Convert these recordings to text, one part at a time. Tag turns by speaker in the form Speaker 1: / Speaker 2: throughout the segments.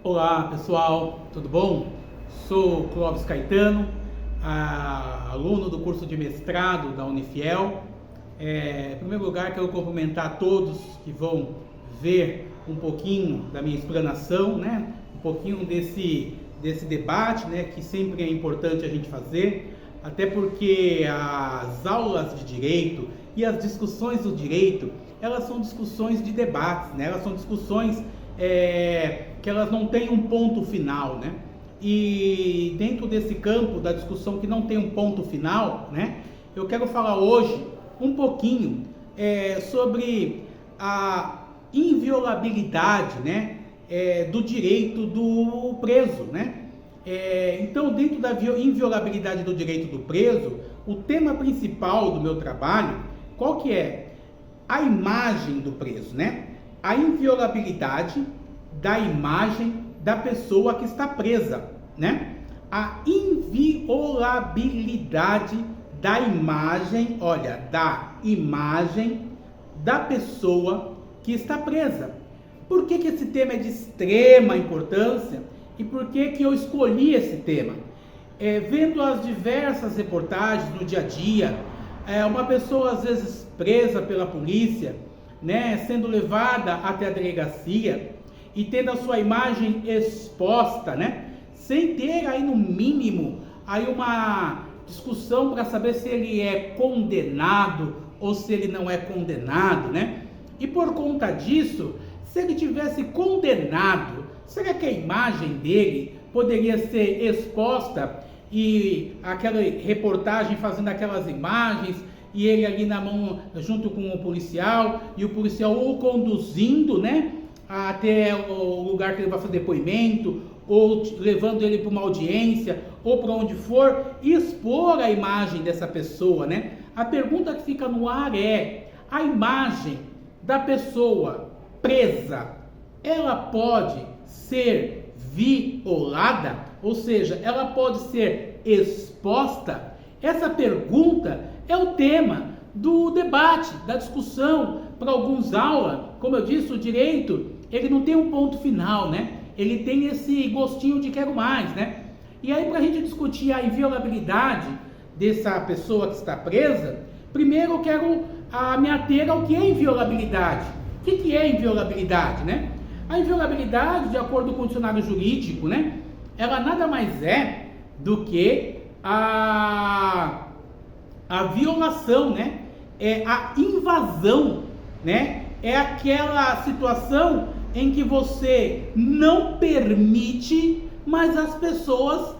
Speaker 1: Olá pessoal, tudo bom? Sou Clóvis Caetano, aluno do curso de mestrado da Unifiel. Em primeiro lugar, quero cumprimentar todos que vão ver um pouquinho da minha explanação, né? Um pouquinho desse debate, né? Que sempre é importante a gente fazer, até porque as aulas de direito e as discussões do direito, elas são discussões de debates, né? Elas são discussões que elas não têm um ponto final, né? E dentro desse campo da discussão que não tem um ponto final, né? Eu quero falar hoje um pouquinho sobre a inviolabilidade, né? Do direito do preso, né? Então, dentro da inviolabilidade do direito do preso, o tema principal do meu trabalho, qual que é? A imagem do preso, né? A inviolabilidade da imagem da pessoa que está presa, né? A inviolabilidade da imagem, da imagem da pessoa que está presa. Por que esse tema é de extrema importância e por que eu escolhi esse tema? Vendo as diversas reportagens no dia a dia, uma pessoa às vezes presa pela polícia, né, sendo levada até a delegacia e tendo a sua imagem exposta, né, sem ter aí no mínimo aí uma discussão para saber se ele é condenado ou se ele não é condenado, né? E por conta disso, se ele tivesse condenado, será que a imagem dele poderia ser exposta e aquela reportagem fazendo aquelas imagens e ele ali na mão junto com o policial e o policial o conduzindo, né, até o lugar que ele vai fazer depoimento ou levando ele para uma audiência ou para onde for, expor a imagem dessa pessoa, né? A pergunta que fica no ar é: a imagem da pessoa presa, ela pode ser violada? Ou seja, ela pode ser exposta? Essa pergunta é o tema do debate, da discussão. Para alguns aulas, como eu disse, o direito, ele não tem um ponto final, né? Ele tem esse gostinho de quero mais, né? E aí, para a gente discutir a inviolabilidade dessa pessoa que está presa, primeiro eu quero me ater ao que é inviolabilidade. O que é inviolabilidade, né? A inviolabilidade, de acordo com o dicionário jurídico, né? Ela nada mais é do que a violação, né? É a invasão, né? É aquela situação em que você não permite, mas as pessoas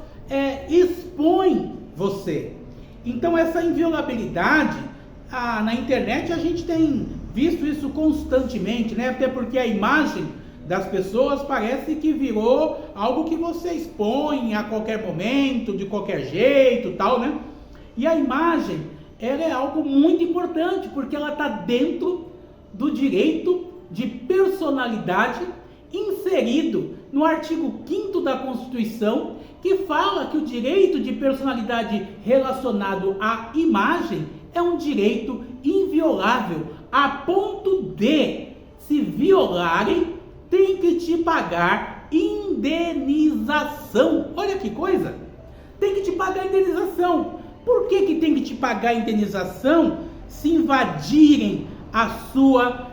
Speaker 1: expõem você. Então essa inviolabilidade, na internet a gente tem visto isso constantemente, né? Até porque a imagem das pessoas parece que virou algo que você expõe a qualquer momento, de qualquer jeito, tal, né? E a imagem, ela é algo muito importante, porque ela está dentro do direito de personalidade inserido no artigo 5º da Constituição, que fala que o direito de personalidade relacionado à imagem é um direito inviolável, a ponto de, se violarem, tem que te pagar indenização. Olha que coisa! Tem que te pagar indenização. Por que tem que te pagar indenização se invadirem a sua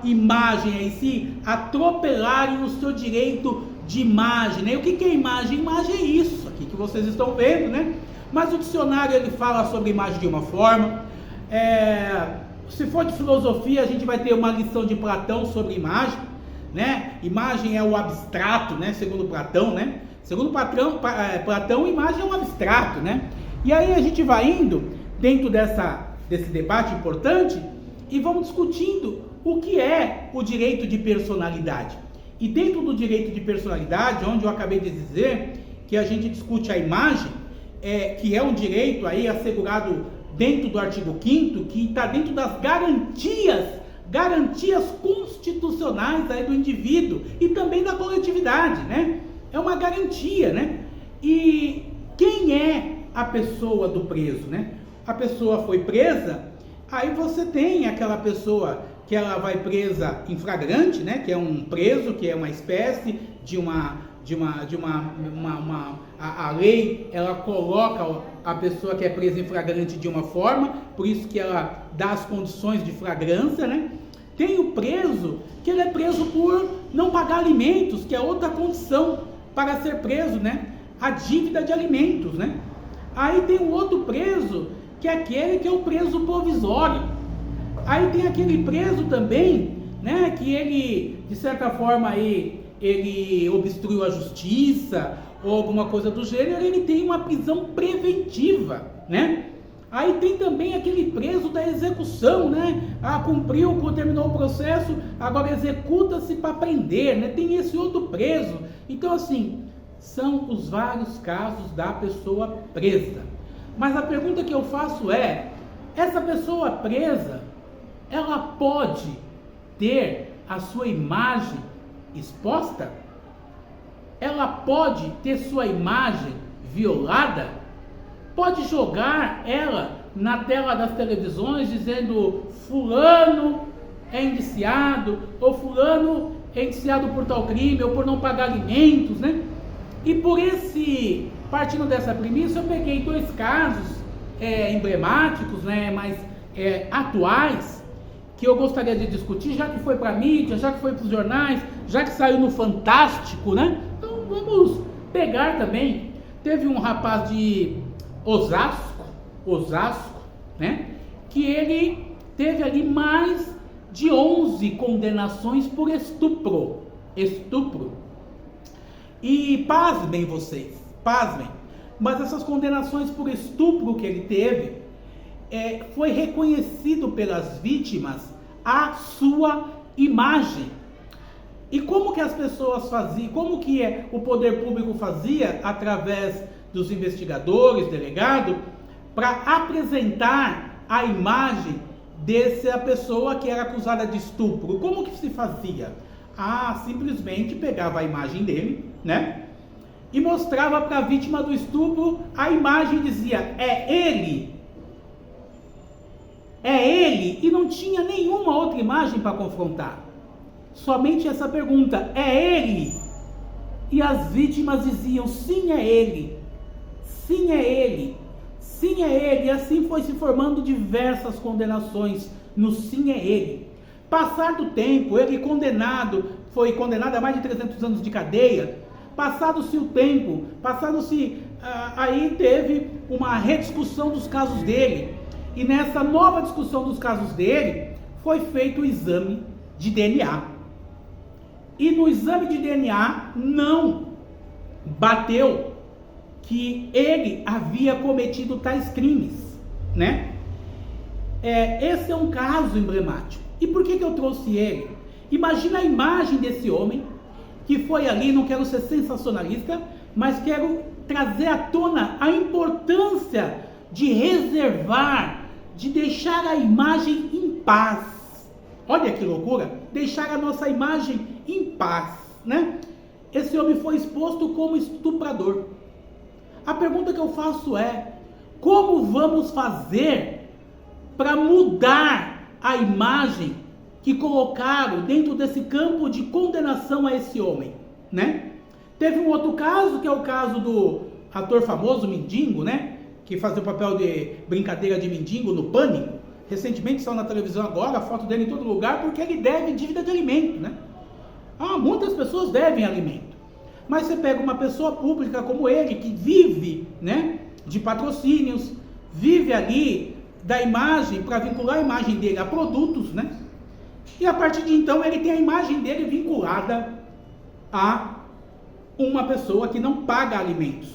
Speaker 1: imagem aí, se atropelarem o seu direito de imagem, né? O que é imagem? Imagem é isso aqui que vocês estão vendo, né? Mas o dicionário ele fala sobre imagem de uma forma. Se for de filosofia, a gente vai ter uma lição de Platão sobre imagem, né? Imagem é o abstrato, né? Segundo Platão, né? Segundo Platão, imagem é um abstrato, né? E aí a gente vai indo dentro desse debate importante e vamos discutindo o que é o direito de personalidade. E dentro do direito de personalidade, onde eu acabei de dizer que a gente discute a imagem, que é um direito aí assegurado dentro do artigo 5º, que está dentro das garantias constitucionais aí do indivíduo e também da coletividade, né? É uma garantia, né? E quem é a pessoa do preso, né? A pessoa foi presa, aí você tem aquela pessoa que ela vai presa em flagrante, né? Que é um preso, que é uma espécie a lei, ela coloca a pessoa que é presa em flagrante de uma forma, por isso que ela dá as condições de flagrância, né? Tem o preso, que ele é preso por não pagar alimentos, que é outra condição para ser preso, né? A dívida de alimentos, né? Aí tem o outro preso, que é aquele que é o preso provisório. Aí tem aquele preso também, né? Que ele, de certa forma, ele obstruiu a justiça ou alguma coisa do gênero, ele tem uma prisão preventiva, né? Aí tem também aquele preso da execução, né? Cumpriu, terminou o processo, agora executa-se para prender, né? Tem esse outro preso. Então, assim, são os vários casos da pessoa presa. Mas a pergunta que eu faço é, essa pessoa presa, ela pode ter a sua imagem exposta? Ela pode ter sua imagem violada? Pode jogar ela na tela das televisões dizendo fulano é indiciado, ou fulano é indiciado por tal crime, ou por não pagar alimentos, né? E partindo dessa premissa, eu peguei 2 casos emblemáticos, né, mas atuais, que eu gostaria de discutir, já que foi para a mídia, já que foi para os jornais, já que saiu no Fantástico, né? Então vamos pegar também. Teve um rapaz de Osasco, né? Que ele teve ali mais de 11 condenações por estupro. E pasmem vocês, mas essas condenações por estupro que ele teve, foi reconhecido pelas vítimas a sua imagem. E como que as pessoas faziam, como que o poder público fazia, através dos investigadores, delegado, para apresentar a imagem dessa pessoa que era acusada de estupro? Como que se fazia? Simplesmente pegava a imagem dele, né? E mostrava para a vítima do estupro, a imagem dizia, é ele, e não tinha nenhuma outra imagem para confrontar. Somente essa pergunta, é ele? E as vítimas diziam, sim, é ele, sim, é ele, sim, é ele. E assim foi se formando diversas condenações no sim, é ele. Passado o tempo, ele foi condenado a mais de 300 anos de cadeia. Passado-se o tempo, aí teve uma rediscussão dos casos dele. E nessa nova discussão dos casos dele, foi feito o exame de DNA. E no exame de DNA não bateu que ele havia cometido tais crimes, né? Esse é um caso emblemático. E por que eu trouxe ele? Imagina a imagem desse homem que foi ali, não quero ser sensacionalista, mas quero trazer à tona a importância de reservar, de deixar a imagem em paz. Olha que loucura, deixar a nossa imagem em paz, né? Esse homem foi exposto como estuprador. A pergunta que eu faço é, como vamos fazer para mudar a imagem que colocaram dentro desse campo de condenação a esse homem, né? Teve um outro caso, que é o caso do ator famoso Mendigo, né? Que fazia o papel de brincadeira de mendigo no Pânico. Recentemente saiu na televisão agora, a foto dele em todo lugar, porque ele deve dívida de alimento, né? Muitas pessoas devem alimento. Mas você pega uma pessoa pública como ele, que vive, né, de patrocínios, vive ali da imagem, para vincular a imagem dele a produtos, né? E a partir de então ele tem a imagem dele vinculada a uma pessoa que não paga alimentos.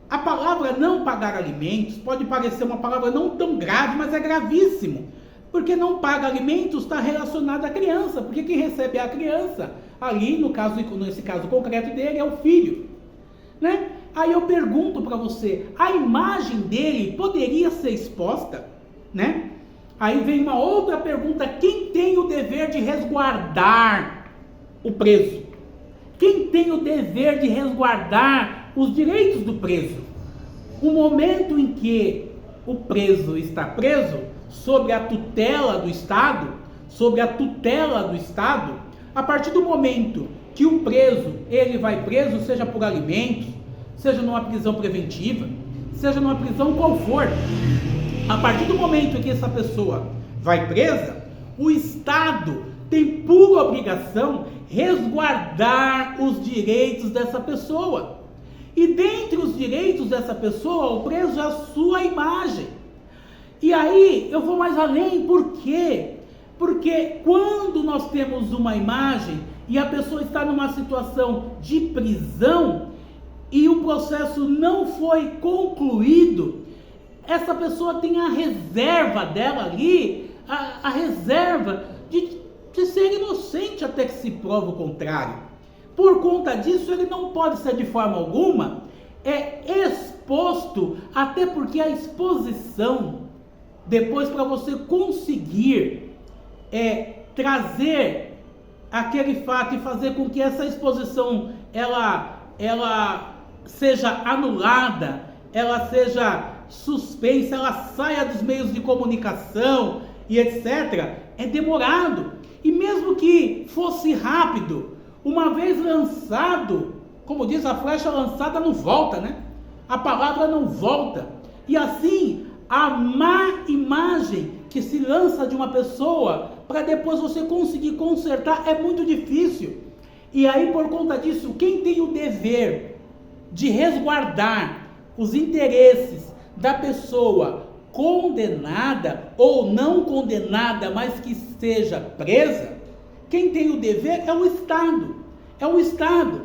Speaker 1: A palavra não pagar alimentos pode parecer uma palavra não tão grave, mas é gravíssimo. Porque não paga alimentos está relacionado à criança, porque quem recebe é a criança. Ali, nesse caso concreto dele, é o filho, né? Aí eu pergunto para você, a imagem dele poderia ser exposta, né? Aí vem uma outra pergunta, quem tem o dever de resguardar o preso? Quem tem o dever de resguardar os direitos do preso? O momento em que o preso está preso, sob a tutela do Estado, sobre a tutela do Estado, a partir do momento que o preso, ele vai preso, seja por alimentos, seja numa prisão preventiva, seja numa prisão qual for, a partir do momento que essa pessoa vai presa, o Estado tem por obrigação resguardar os direitos dessa pessoa. E dentre os direitos dessa pessoa, o preso é a sua imagem. E aí eu vou mais além, por quê? Porque quando nós temos uma imagem e a pessoa está numa situação de prisão e o processo não foi concluído, essa pessoa tem a reserva dela ali, a reserva de ser inocente até que se prove o contrário. Por conta disso, ele não pode ser de forma alguma exposto, até porque a exposição, depois para você conseguir trazer aquele fato e fazer com que essa exposição ela seja anulada, ela seja suspensa, ela saia dos meios de comunicação e etc., é demorado. E mesmo que fosse rápido, uma vez lançado, como diz a flecha lançada não volta, né? A palavra não volta. E assim, a má imagem que se lança de uma pessoa para depois você conseguir consertar é muito difícil. E aí, por conta disso, quem tem o dever de resguardar os interesses da pessoa condenada ou não condenada, mas que seja presa, quem tem o dever é o Estado. É o Estado.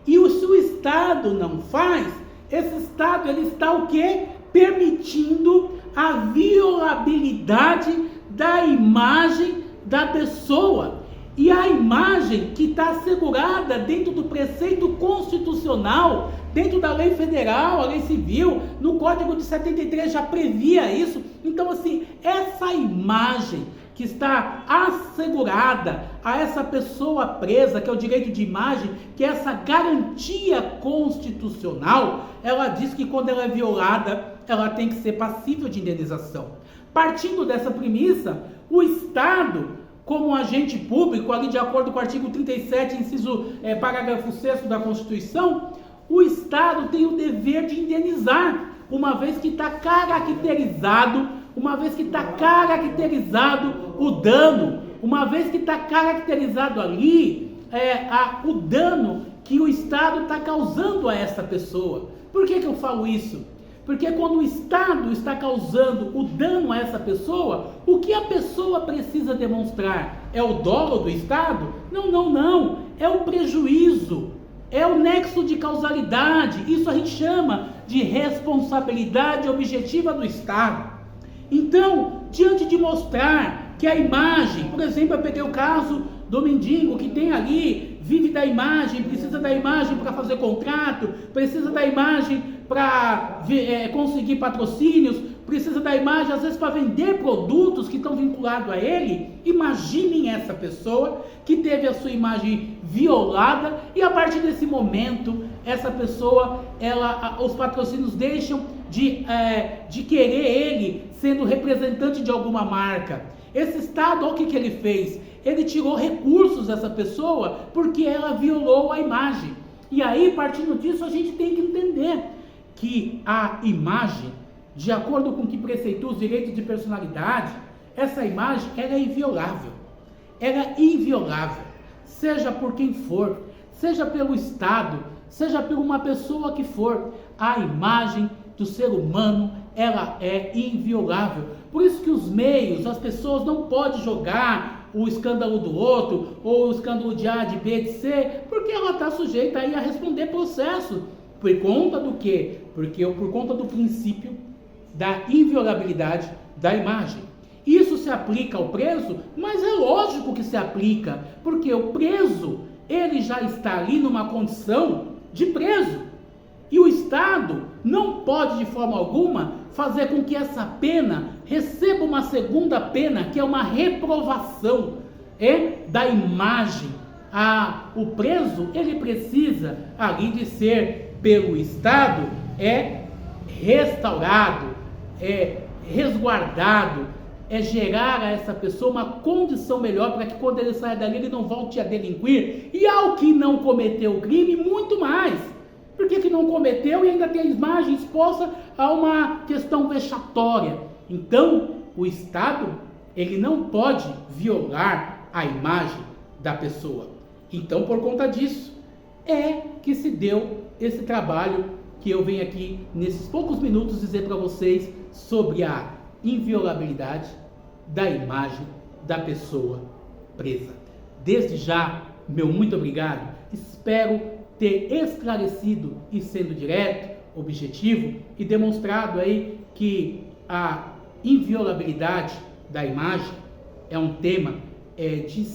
Speaker 1: E se o Estado não faz, esse Estado ele está o quê? Permitindo a violabilidade da imagem da pessoa. E a imagem que está assegurada dentro do preceito constitucional, dentro da lei federal, a lei civil, no Código de 73 já previa isso. Então, assim, essa imagem que está assegurada a essa pessoa presa, que é o direito de imagem, que é essa garantia constitucional, ela diz que quando ela é violada, ela tem que ser passível de indenização. Partindo dessa premissa, o Estado, como agente público, ali de acordo com o artigo 37, parágrafo 6º da Constituição, o Estado tem o dever de indenizar, uma vez que está caracterizado o dano, uma vez que está caracterizado ali o dano que o Estado está causando a essa pessoa. Por que eu falo isso? Porque quando o Estado está causando o dano a essa pessoa, o que a pessoa precisa demonstrar? É o dolo do Estado? Não. É o prejuízo, é o nexo de causalidade. Isso a gente chama de responsabilidade objetiva do Estado. Então, diante de mostrar que a imagem, por exemplo, eu peguei o caso do mendigo que tem ali, vive da imagem, precisa da imagem para fazer contrato, precisa da imagem para conseguir patrocínios, precisa da imagem às vezes para vender produtos que estão vinculados a ele. Imaginem essa pessoa que teve a sua imagem violada e a partir desse momento essa pessoa, os patrocínios deixam de querer ele sendo representante de alguma marca. Esse Estado, olha o que ele fez, ele tirou recursos dessa pessoa porque ela violou a imagem. E aí, partindo disso, a gente tem que entender que a imagem, de acordo com o que preceitua os direitos de personalidade, essa imagem ela é inviolável. Ela é inviolável, seja por quem for, seja pelo Estado, seja por uma pessoa que for, a imagem do ser humano, ela é inviolável. Por isso que os meios, as pessoas não podem jogar o escândalo do outro, ou o escândalo de A, de B, de C, porque ela está sujeita aí a responder processo. Por conta do quê? Por conta do princípio da inviolabilidade da imagem. Isso se aplica ao preso, mas é lógico que se aplica, porque o preso, ele já está ali numa condição de preso. E o Estado não pode de forma alguma fazer com que essa pena receba uma segunda pena, que é uma reprovação da imagem. O preso, ele precisa ali de ser pelo Estado restaurado, resguardado, é gerar a essa pessoa uma condição melhor para que quando ele saia dali ele não volte a delinquir, e ao que não cometeu o crime, muito mais. Por que não cometeu e ainda tem a imagem exposta a uma questão vexatória? Então, o Estado, ele não pode violar a imagem da pessoa. Então, por conta disso, é que se deu esse trabalho que eu venho aqui, nesses poucos minutos, dizer para vocês sobre a inviolabilidade da imagem da pessoa presa. Desde já, meu muito obrigado. Espero ter esclarecido e sendo direto, objetivo e demonstrado aí que a inviolabilidade da imagem é um tema de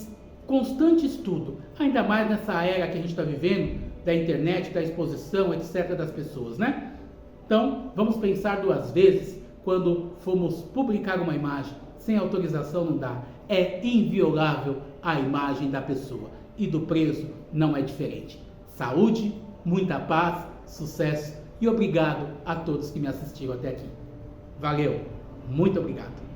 Speaker 1: constante estudo, ainda mais nessa era que a gente está vivendo, da internet, da exposição, etc. das pessoas, né? Então, vamos pensar duas vezes quando formos publicar uma imagem. Sem autorização não dá. É inviolável a imagem da pessoa. E do preso não é diferente. Saúde, muita paz, sucesso e obrigado a todos que me assistiram até aqui. Valeu, muito obrigado.